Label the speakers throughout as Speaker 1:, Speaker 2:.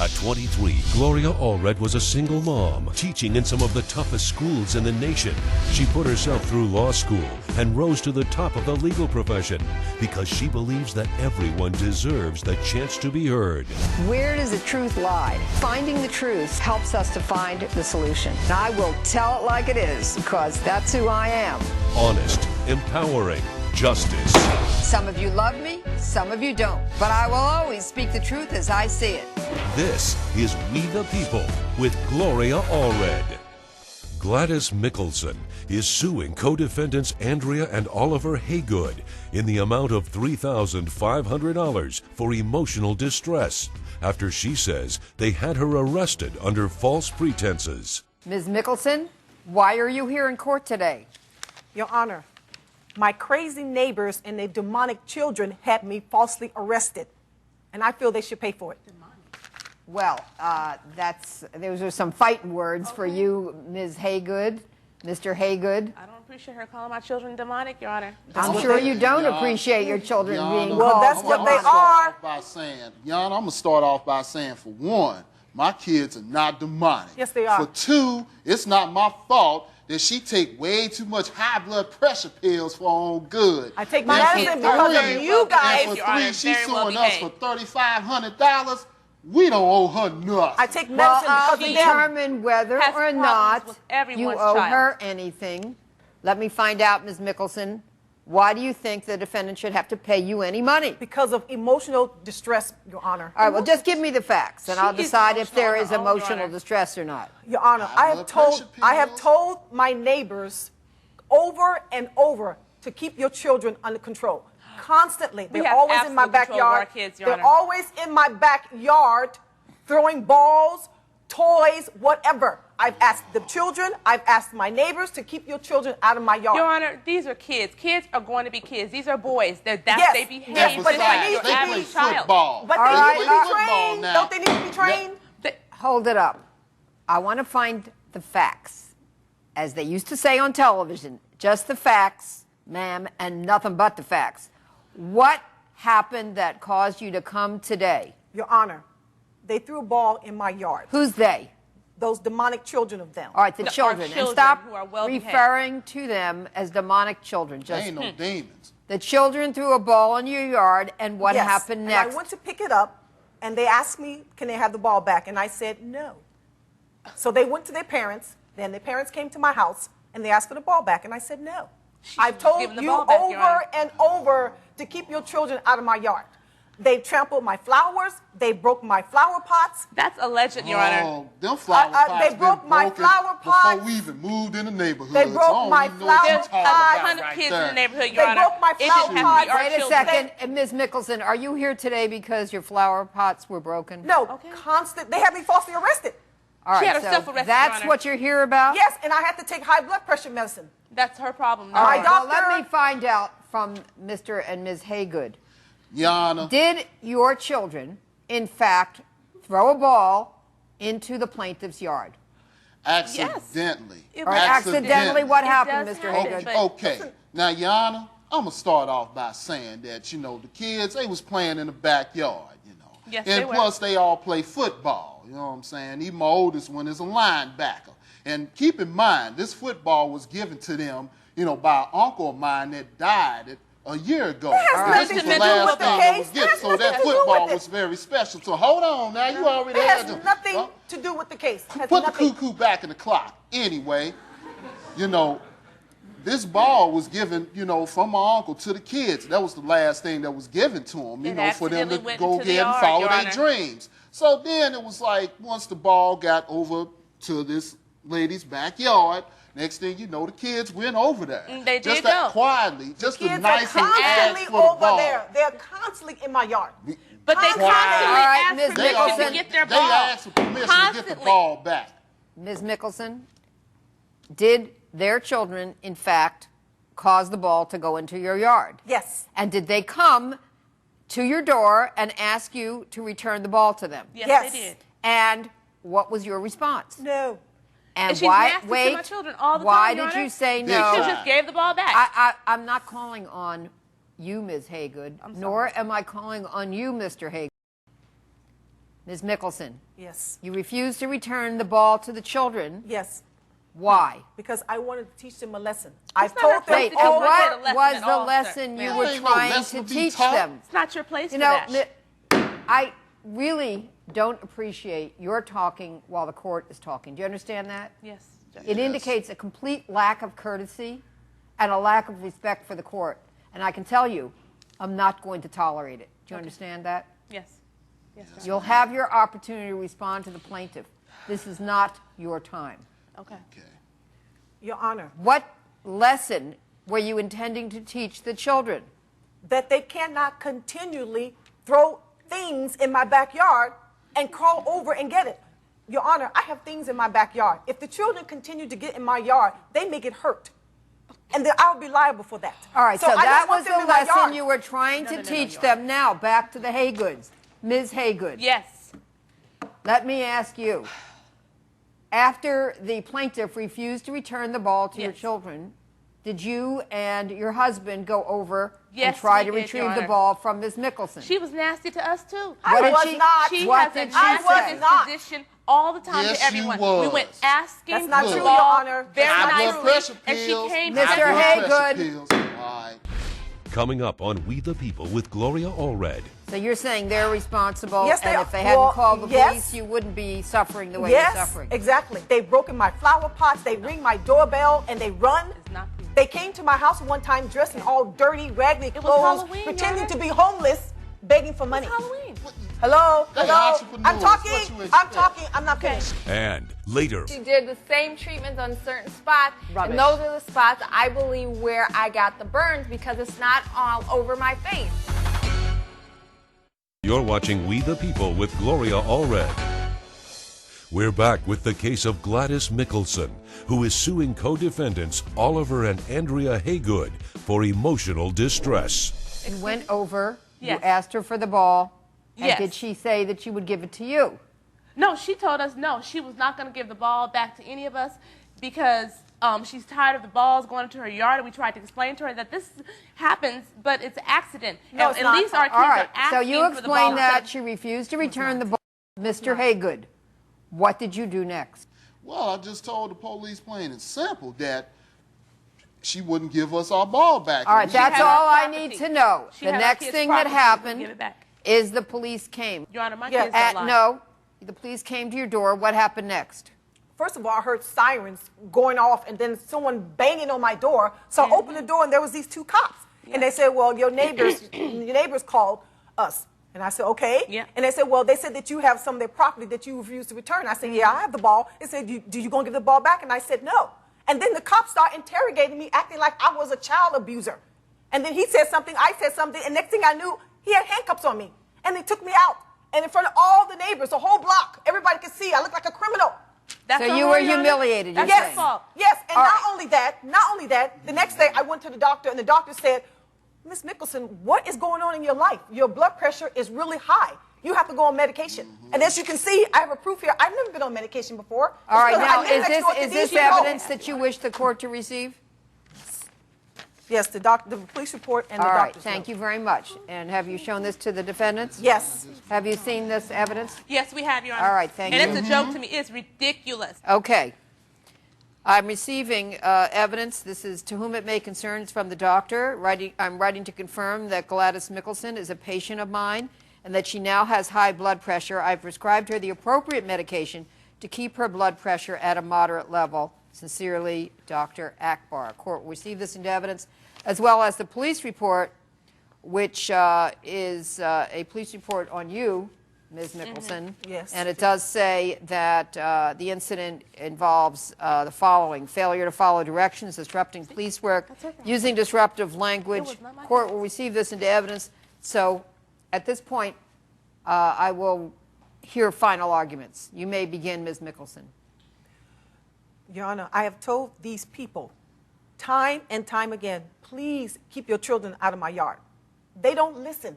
Speaker 1: At 23, Gloria Allrud was a single mom, teaching in some of the toughest schools in the nation. She put herself through law school and rose to the top of the legal profession because she believes that everyone deserves the chance to be heard.
Speaker 2: Where does the truth lie? Finding the truth helps us to find the solution. And I will tell it like it is, because that's who I am.
Speaker 1: Honest, empowering, justice.
Speaker 2: Some of you love me, some of you don't. But I will always speak the truth as I see it.
Speaker 1: This is We the People with Gloria Allrud. Gladys Mickelson is suing co-defendants Andrea and Oliver Haygood in the amount of $3,500 for emotional distress after she says they had her arrested under false pretenses.
Speaker 2: Ms. Mickelson, why are you here in court today?
Speaker 3: Your Honor, my crazy neighbors and their demonic children had me falsely arrested, and I feel they should pay for it.
Speaker 2: Well, those are some fighting words for you, Ms. Haygood, Mr. Haygood.
Speaker 4: I don't appreciate her calling my children demonic, Your Honor.
Speaker 2: I'm sure you don't appreciate your children being called
Speaker 3: Well, that's what they are.
Speaker 5: Your Honor, I'm going to start off by saying, for one, my kids are not demonic.
Speaker 3: Yes, they are.
Speaker 5: For two, it's not my fault that she take way too much high blood pressure pills for her own good.
Speaker 3: I take medicine because of you guys.
Speaker 5: And for three, she's suing us for $3,500. We don't owe her nothing.
Speaker 3: I take medicine
Speaker 2: Well, I'll
Speaker 3: because of them.
Speaker 2: determine whether
Speaker 4: Has
Speaker 2: or
Speaker 4: problems
Speaker 2: not
Speaker 4: with everyone's
Speaker 2: you owe
Speaker 4: child.
Speaker 2: her anything. Let me find out, Ms. Mickelson, why do you think the defendant should have to pay you any money?
Speaker 3: Because of emotional distress, Your Honor.
Speaker 2: All right, well, just give me the facts, and I'll
Speaker 4: She is
Speaker 2: decide if there
Speaker 4: emotional
Speaker 2: is
Speaker 4: on her own, Your
Speaker 2: emotional
Speaker 4: Honor.
Speaker 2: distress or not.
Speaker 3: Your Honor, I have told my neighbors over and over to keep your children under control. Constantly.
Speaker 4: We
Speaker 3: They're
Speaker 4: have
Speaker 3: always in my
Speaker 4: absolute control of our
Speaker 3: backyard.
Speaker 4: kids, Your
Speaker 3: They're
Speaker 4: Honor.
Speaker 3: always in my backyard throwing balls, toys, whatever. I've asked the children, I've asked my neighbors to keep your children out of my yard.
Speaker 4: Your Honor, these are kids. Kids are going to be kids. These are boys. That's
Speaker 3: Yes,
Speaker 4: they behave
Speaker 3: yes, but
Speaker 4: just like
Speaker 3: they
Speaker 4: your
Speaker 3: need to
Speaker 4: average
Speaker 3: be
Speaker 4: child.
Speaker 5: football.
Speaker 3: But
Speaker 2: All
Speaker 3: they
Speaker 2: right,
Speaker 3: need to
Speaker 2: all
Speaker 3: be
Speaker 5: right.
Speaker 3: trained.
Speaker 5: Now.
Speaker 3: Don't they need to be trained?
Speaker 2: Hold it up. I want to find the facts. As they used to say on television, just the facts, ma'am, and nothing but the facts. What happened that caused you to come today?
Speaker 3: Your Honor, they threw a ball in my yard.
Speaker 2: Who's they?
Speaker 3: Those demonic children of them.
Speaker 2: All right, the
Speaker 4: Our
Speaker 2: children. And
Speaker 4: children
Speaker 2: stop
Speaker 4: who are well-behaved.
Speaker 2: referring to them as demonic children.
Speaker 5: They
Speaker 2: Just
Speaker 5: ain't no demons.
Speaker 2: the children threw a ball in your yard, and what
Speaker 3: Yes,
Speaker 2: happened
Speaker 3: and
Speaker 2: next?
Speaker 3: I went to pick it up, and they asked me, can they have the ball back? And I said, no. So they went to their parents. Then their parents came to my house, and they asked for the ball back, and I said, no. I've told
Speaker 4: given the
Speaker 3: you
Speaker 4: ball back, Your
Speaker 3: over
Speaker 4: Honor.
Speaker 3: and over to keep your children out of my yard. They trampled my flowers. They broke my flower pots.
Speaker 4: That's alleged, Your Honor.
Speaker 5: Oh, them flower pots
Speaker 3: they
Speaker 5: been
Speaker 3: broke my
Speaker 5: broken
Speaker 3: flower
Speaker 5: before
Speaker 3: pots.
Speaker 5: we even moved in the neighborhood.
Speaker 3: They broke
Speaker 5: so I don't
Speaker 3: my
Speaker 5: even know what
Speaker 3: flower
Speaker 5: you're
Speaker 4: There's
Speaker 5: talking
Speaker 4: a
Speaker 3: pots.
Speaker 5: about
Speaker 4: ton of
Speaker 5: right
Speaker 4: kids
Speaker 5: there.
Speaker 4: in the neighborhood, Your
Speaker 3: They
Speaker 4: Honor.
Speaker 3: broke my
Speaker 4: It didn't
Speaker 3: flower
Speaker 4: have to be
Speaker 3: pots.
Speaker 4: our
Speaker 2: Wait a
Speaker 4: children.
Speaker 2: second, Ms. Mickelson, are you here today because your flower pots were broken?
Speaker 3: No,
Speaker 4: Okay.
Speaker 3: constant. They had me falsely arrested.
Speaker 2: All right,
Speaker 4: She had
Speaker 2: so
Speaker 4: herself arrested, Your
Speaker 2: that's
Speaker 4: Honor.
Speaker 2: what you're here about?
Speaker 3: Yes, and I had to take high blood pressure medicine.
Speaker 4: That's her problem.
Speaker 2: All
Speaker 4: not
Speaker 2: right,
Speaker 4: ours.
Speaker 2: well,
Speaker 3: doctor-
Speaker 2: let me find out from Mr. and Ms. Haygood.
Speaker 5: Your Honor,
Speaker 2: Did your children, in fact, throw a ball into the plaintiff's yard?
Speaker 5: accidentally.
Speaker 4: It
Speaker 2: All
Speaker 4: was
Speaker 2: right, accidentally, what
Speaker 4: It
Speaker 2: happened,
Speaker 4: does
Speaker 2: Mr.
Speaker 4: happen,
Speaker 2: Haygood?
Speaker 4: but-
Speaker 5: Okay. Now, Your Honor, I'm going to start off by saying that, you know, the kids, they was playing in the backyard, you know.
Speaker 4: Yes,
Speaker 5: and
Speaker 4: they were.
Speaker 5: plus, they all play football, you know what I'm saying? Even my oldest one is a linebacker. And keep in mind, this football was given to them, you know, by an uncle of mine that died a year ago.
Speaker 3: has
Speaker 5: And
Speaker 3: nothing
Speaker 5: this was
Speaker 3: to
Speaker 5: the
Speaker 3: do
Speaker 5: last
Speaker 3: with the
Speaker 5: thing that
Speaker 3: case.
Speaker 5: was
Speaker 3: That
Speaker 5: given.
Speaker 3: has
Speaker 5: So
Speaker 3: nothing
Speaker 5: that
Speaker 3: to do
Speaker 5: football
Speaker 3: with it.
Speaker 5: was very special. So hold on now, you already
Speaker 3: It
Speaker 5: had
Speaker 3: has
Speaker 5: them.
Speaker 3: nothing
Speaker 5: Well,
Speaker 3: to do with the case. It has
Speaker 5: put the
Speaker 3: nothing.
Speaker 5: cuckoo back in the clock. Anyway, you know, this ball was given, you know, from my uncle to the kids. That was the last thing that was given to them, you
Speaker 4: It
Speaker 5: know, for them to
Speaker 4: accidentally went
Speaker 5: go
Speaker 4: into the
Speaker 5: ahead and
Speaker 4: yard,
Speaker 5: follow
Speaker 4: Your
Speaker 5: their
Speaker 4: Honor.
Speaker 5: dreams. So then it was like, once the ball got over to this lady's backyard, next thing you know, the kids went over there.
Speaker 4: They
Speaker 5: just
Speaker 4: did
Speaker 5: that
Speaker 4: go.
Speaker 5: quietly, just to
Speaker 3: Kids are
Speaker 5: nicely ask
Speaker 3: constantly
Speaker 5: for the
Speaker 3: over
Speaker 5: ball.
Speaker 3: there. They're constantly in my yard.
Speaker 4: But they
Speaker 3: Constantly.
Speaker 4: constantly
Speaker 2: All right,
Speaker 4: ask
Speaker 2: Ms.
Speaker 4: permission to
Speaker 2: Nicholson.
Speaker 4: get their
Speaker 5: They
Speaker 4: ball.
Speaker 5: asked for permission to get the
Speaker 4: Constantly.
Speaker 5: ball back.
Speaker 2: Ms. Mickelson, did their children, in fact, cause the ball to go into your yard?
Speaker 3: Yes.
Speaker 2: And did they come to your door and ask you to return the ball to them?
Speaker 4: Yes,
Speaker 3: Yes.
Speaker 4: they did.
Speaker 2: And what was your response?
Speaker 3: No.
Speaker 2: And
Speaker 4: And she's
Speaker 2: why?
Speaker 4: nasty to
Speaker 2: Wait.
Speaker 4: my children all the
Speaker 2: why
Speaker 4: time, Your
Speaker 2: did
Speaker 4: Honor.
Speaker 2: you say
Speaker 5: Big
Speaker 2: no?
Speaker 4: She
Speaker 5: time.
Speaker 4: just gave the ball back.
Speaker 2: I'm not calling on you, Ms. Haygood, nor am I calling on you, Mr. Haygood. Ms. Mickelson,
Speaker 3: Yes.
Speaker 2: you refused to return the ball to the children.
Speaker 3: Yes.
Speaker 2: Why?
Speaker 3: Because I wanted to teach them a lesson. I've
Speaker 4: not
Speaker 3: told
Speaker 4: our
Speaker 3: them
Speaker 4: place
Speaker 2: Wait,
Speaker 4: to
Speaker 2: and
Speaker 3: all
Speaker 4: teach
Speaker 2: what
Speaker 4: them a lesson
Speaker 2: was
Speaker 4: at
Speaker 2: the
Speaker 4: all, sir.
Speaker 2: lesson you
Speaker 4: Ma'am.
Speaker 2: were
Speaker 5: There ain't no
Speaker 2: trying
Speaker 5: lesson
Speaker 2: to
Speaker 5: to be
Speaker 2: teach
Speaker 5: taught.
Speaker 2: them?
Speaker 4: It's not your place
Speaker 2: You
Speaker 4: for
Speaker 2: know,
Speaker 4: that.
Speaker 2: I really don't appreciate your talking while the court is talking. Do you understand that?
Speaker 4: Yes, Judge.
Speaker 2: It
Speaker 5: Yes.
Speaker 2: indicates a complete lack of courtesy and a lack of respect for the court. And I can tell you, I'm not going to tolerate it. Do you understand that?
Speaker 4: Yes. Yes, Judge.
Speaker 2: You'll have your opportunity to respond to the plaintiff. This is not your time.
Speaker 4: Okay.
Speaker 5: Okay.
Speaker 3: Your Honor,
Speaker 2: What lesson were you intending to teach the children?
Speaker 3: that they cannot continually throw things in my backyard and crawl over and get it. Your Honor, I have things in my backyard. If the children continue to get in my yard, they may get hurt. And then I'll be liable for that.
Speaker 2: All right, so
Speaker 3: I
Speaker 2: that
Speaker 3: don't want
Speaker 2: was
Speaker 3: them
Speaker 2: the
Speaker 3: in my
Speaker 2: lesson
Speaker 3: yard.
Speaker 2: you were trying to
Speaker 4: no,
Speaker 2: teach
Speaker 4: you
Speaker 2: them. Now, back to the HAYGOODS. Ms. HAYGOOD,
Speaker 4: Yes.
Speaker 2: let me ask you. After the plaintiff refused to return the ball to your
Speaker 4: Yes.
Speaker 2: children, did you and your husband go over and
Speaker 4: Yes,
Speaker 2: try
Speaker 4: we
Speaker 2: to
Speaker 4: did,
Speaker 2: retrieve
Speaker 4: Your
Speaker 2: the
Speaker 4: Honor.
Speaker 2: ball from Ms. Mickelson?
Speaker 4: She was nasty to us, too.
Speaker 3: I
Speaker 2: What did
Speaker 3: was
Speaker 2: she-
Speaker 3: not.
Speaker 4: She
Speaker 2: What
Speaker 4: has
Speaker 2: did
Speaker 4: a
Speaker 2: she say?
Speaker 4: narcissist
Speaker 3: not.
Speaker 4: position all the time
Speaker 5: Yes,
Speaker 4: to everyone.
Speaker 5: you was.
Speaker 4: We went asking
Speaker 3: That's not
Speaker 4: for the
Speaker 3: true,
Speaker 4: ball
Speaker 3: Your Honor.
Speaker 4: very
Speaker 3: That's not
Speaker 5: High
Speaker 3: true.
Speaker 5: blood
Speaker 4: nicely,
Speaker 5: pressure
Speaker 4: and she
Speaker 5: pills.
Speaker 4: came
Speaker 2: Mr.
Speaker 4: to
Speaker 5: High blood
Speaker 2: Haygood.
Speaker 5: pressure pills. All right.
Speaker 1: Coming up on We the People with Gloria Allred.
Speaker 2: So you're saying they're responsible,
Speaker 3: Yes, they
Speaker 2: and
Speaker 3: are.
Speaker 2: if they hadn't
Speaker 3: Well,
Speaker 2: called the
Speaker 3: yes.
Speaker 2: police, you wouldn't be suffering the way
Speaker 3: Yes,
Speaker 2: you're suffering.
Speaker 3: exactly. They've broken my flower pots. They ring my doorbell and they run.
Speaker 4: It's not cute.
Speaker 3: They came to my house one time dressed in all dirty, raggedy
Speaker 4: was
Speaker 3: clothes,
Speaker 4: Halloween,
Speaker 3: pretending
Speaker 4: Your
Speaker 3: to be homeless, begging for money.
Speaker 4: Halloween.
Speaker 3: Hello,
Speaker 5: They
Speaker 3: hello.
Speaker 5: entrepreneurs.
Speaker 3: I'm talking.
Speaker 5: What you
Speaker 3: I'm
Speaker 5: expect?
Speaker 3: talking. I'm not finished.
Speaker 1: And later,
Speaker 6: She did the same treatments on certain spots,
Speaker 2: Rubbish.
Speaker 6: and those are the spots I believe where I got the burns because it's not all over my face.
Speaker 1: you're watching We the People with Gloria Allred. We're back with the case of Gladys Mickelson, who is suing co-defendants Oliver and Andrea HAYGOOD for emotional distress.
Speaker 2: You went over,
Speaker 4: Yes.
Speaker 2: you asked her for the ball, and
Speaker 4: Yes.
Speaker 2: did she say that she would give it to you?
Speaker 4: No, she told us no. She was not going to give the ball back to any of us because she's tired of the balls going into her yard. And we tried to explain to her that this happens, but it's an accident.
Speaker 3: No,
Speaker 4: And
Speaker 3: it's
Speaker 4: at
Speaker 3: not.
Speaker 4: least our kids
Speaker 2: All right,
Speaker 4: are asking
Speaker 2: so you
Speaker 4: for the ball.
Speaker 2: explained that she refused to return the ball to Mr. HAYGOOD. What did you do next?
Speaker 5: Well, I just told the police plain and simple that she wouldn't give us our ball back.
Speaker 2: All right, that's
Speaker 4: had our
Speaker 2: all I
Speaker 4: property.
Speaker 2: need to know.
Speaker 4: She
Speaker 2: The
Speaker 4: had our
Speaker 2: next
Speaker 4: kids'
Speaker 2: thing that
Speaker 4: property.
Speaker 2: happened
Speaker 4: Give it back.
Speaker 2: is the police came.
Speaker 4: Your Honor, my
Speaker 3: Yes.
Speaker 4: kids don't lie.
Speaker 2: No, the police came to your door. What happened next?
Speaker 3: First of all, I heard sirens going off and then someone banging on my door. So I opened the door and there was these two cops. And they said, well, your neighbors called us. And I said, okay.
Speaker 4: Yeah.
Speaker 3: And they said, well, they said that you have some of their property that you refused to return. I said, yeah, I have the ball. They said, do you going to give the ball back? And I said, no. And then the cops started interrogating me, acting like I was a child abuser. And then he said something, I said something, and next thing I knew, he had handcuffs on me. And they took me out. And in front of all the neighbors, the whole block, everybody could see I looked like a criminal.
Speaker 4: That's
Speaker 2: So
Speaker 4: her
Speaker 2: you
Speaker 4: rule,
Speaker 2: were
Speaker 4: Your Honor?
Speaker 2: humiliated,
Speaker 4: That's
Speaker 2: you're
Speaker 4: her
Speaker 2: saying.
Speaker 4: fault.
Speaker 3: Yes, and
Speaker 2: All
Speaker 3: not
Speaker 2: right.
Speaker 3: only that, the next day I went to the doctor, and the doctor said, Miss Mickelson, what is going on in your life? Your blood pressure is really high. You have to go on medication. And as you can see, I have a proof here. I've never been on medication before.
Speaker 2: All right,
Speaker 3: It's because
Speaker 2: now,
Speaker 3: I live
Speaker 2: is
Speaker 3: next
Speaker 2: this,
Speaker 3: door to
Speaker 2: is this
Speaker 3: these people.
Speaker 2: evidence that you wish the court to receive?
Speaker 3: Yes, the police report and the
Speaker 2: All right,
Speaker 3: doctor's
Speaker 2: thank
Speaker 3: note.
Speaker 2: you very much. And have you shown this to the defendants?
Speaker 3: Yes.
Speaker 2: Have you seen this evidence?
Speaker 4: Yes, we have, Your Honor.
Speaker 2: All right, thank
Speaker 4: and
Speaker 2: you.
Speaker 4: it's a joke to me. It's ridiculous.
Speaker 2: Okay. I'm receiving evidence. This is to whom it may concern. It's from the doctor. I'm writing to confirm that Gladys Mickelson is a patient of mine and that she now has high blood pressure. I've prescribed her the appropriate medication to keep her blood pressure at a moderate level. Sincerely, Dr. Akbar. Court will receive this into evidence, as well as the police report, which is a police report on you, Ms. Mickelson.
Speaker 3: Yes.
Speaker 2: And it does say that the incident involves the following: failure to follow directions, disrupting police work, using disruptive language.
Speaker 4: was not my
Speaker 2: Court will receive this into evidence. So at this point, I will hear final arguments. You may begin, Ms. Mickelson.
Speaker 3: Your Honor, I have told these people time and time again, please keep your children out of my yard. They don't listen.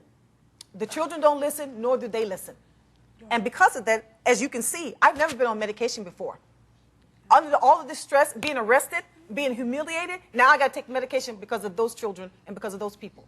Speaker 3: The children don't listen, nor do they listen. And because of that, as you can see, I've never been on medication before. Under all of this stress, being arrested, being humiliated, now I got to take medication because of those children and because of those people.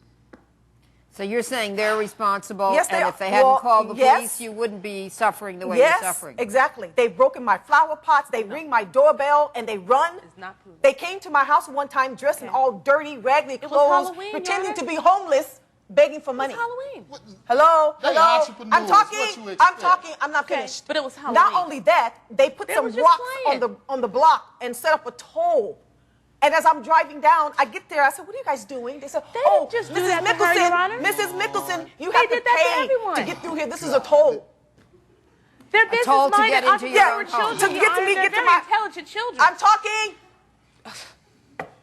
Speaker 2: So you're saying they're responsible,
Speaker 3: Yes, they
Speaker 2: and
Speaker 3: are.
Speaker 2: if they hadn't
Speaker 3: Well,
Speaker 2: called the
Speaker 3: yes.
Speaker 2: police, you wouldn't be suffering the way
Speaker 3: Yes,
Speaker 2: you're suffering.
Speaker 3: exactly. They've broken my flower pots. They ring my doorbell and they run.
Speaker 4: It's not proven.
Speaker 3: They came to my house one time dressed in all dirty, raggedy
Speaker 4: was
Speaker 3: clothes,
Speaker 4: Halloween,
Speaker 3: pretending
Speaker 4: Your
Speaker 3: to
Speaker 4: Honor.
Speaker 3: be homeless, begging for money.
Speaker 4: It's Halloween.
Speaker 3: Hello,
Speaker 5: They
Speaker 3: hello.
Speaker 5: entrepreneurs.
Speaker 3: I'm talking.
Speaker 5: What you
Speaker 3: I'm
Speaker 5: expect?
Speaker 3: talking. I'm not
Speaker 4: Okay,
Speaker 3: finished.
Speaker 4: but it was
Speaker 3: Not
Speaker 4: Halloween.
Speaker 3: only that, they put
Speaker 4: They
Speaker 3: some
Speaker 4: were just
Speaker 3: rocks
Speaker 4: playing.
Speaker 3: on the block and set up a toll. And as I'm driving down, I get there. I said, "What are you guys doing?" They said,
Speaker 4: They
Speaker 3: "Oh,
Speaker 4: didn't just do
Speaker 3: Mrs.
Speaker 4: that to her, Your Honor.
Speaker 3: Mrs. Mickelson, you
Speaker 4: They
Speaker 3: have to
Speaker 4: did that to
Speaker 3: pay
Speaker 4: everyone.
Speaker 3: to get through here. This is a toll."
Speaker 4: They're
Speaker 2: toll to get
Speaker 4: business-minded
Speaker 2: into your
Speaker 4: entrepreneur
Speaker 2: own home.
Speaker 4: children,
Speaker 3: To
Speaker 4: Your
Speaker 3: get to
Speaker 4: Honor.
Speaker 3: me,
Speaker 4: They're
Speaker 3: get to
Speaker 4: very
Speaker 3: my-
Speaker 4: intelligent children.
Speaker 3: I'm talking.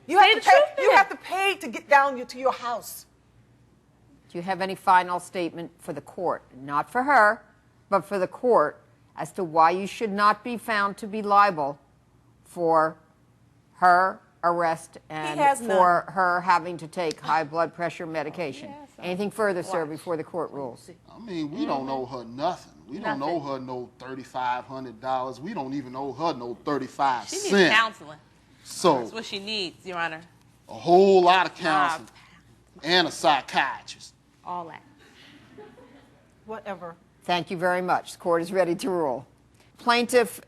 Speaker 3: You
Speaker 4: Say
Speaker 3: have
Speaker 4: the
Speaker 3: to pay.
Speaker 4: truth
Speaker 3: You
Speaker 4: then.
Speaker 3: have to pay to get down to your house.
Speaker 2: Do you have any final statement for the court, not for her, but for the court, as to why you should not be found to be liable for her arrest and
Speaker 3: has
Speaker 2: for
Speaker 3: none.
Speaker 2: her having to take high blood pressure medication? Anything further, sir, before the court rules?
Speaker 5: I mean, we don't owe her nothing. We don't owe her no $3,500. We don't even owe her no 35
Speaker 4: She needs
Speaker 5: cents.
Speaker 4: counseling. That's
Speaker 5: So
Speaker 4: what she needs, Your Honor.
Speaker 5: a whole lot of counseling and a psychiatrist.
Speaker 4: All that.
Speaker 3: Whatever.
Speaker 2: Thank you very much. The court is ready to rule. Plaintiff,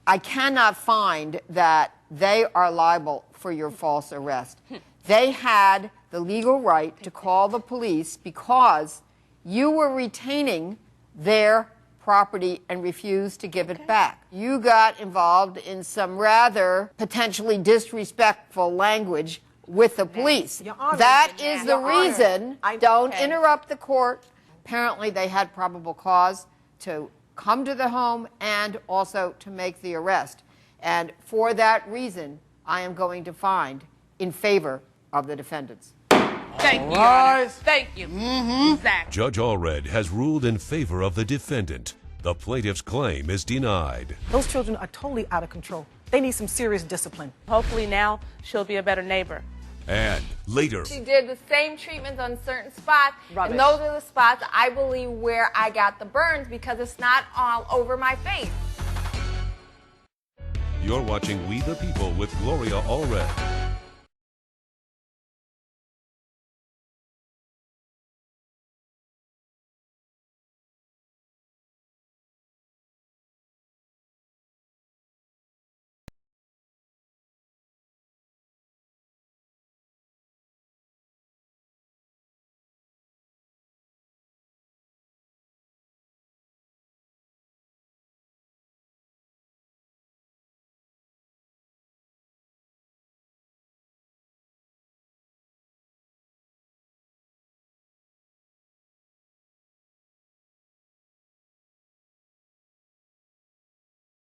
Speaker 2: I cannot find that they are liable for your false arrest. They had the legal right to call the police because you were retaining their property and refused to give it back. You got involved in some rather potentially disrespectful language with the police.
Speaker 3: Your Honor,
Speaker 2: That is the
Speaker 3: Your Honor,
Speaker 2: reason.
Speaker 3: I-
Speaker 2: Don't
Speaker 3: okay.
Speaker 2: interrupt the court. Apparently, they had probable cause to come to the home and also to make the arrest. And for that reason, I am going to find in favor of the defendants.
Speaker 4: Thank you, Your Honor. Thank you. Exactly.
Speaker 1: Judge Allred has ruled in favor of the defendant. The plaintiff's claim is denied.
Speaker 3: Those children are totally out of control. They need some serious discipline.
Speaker 4: Hopefully now she'll be a better neighbor.
Speaker 1: And later,
Speaker 6: She did the same treatments on certain spots,
Speaker 3: Rubbish.
Speaker 6: and those are the spots I believe where I got the burns because it's not all over my face.
Speaker 1: you're watching We the People with Gloria Allred.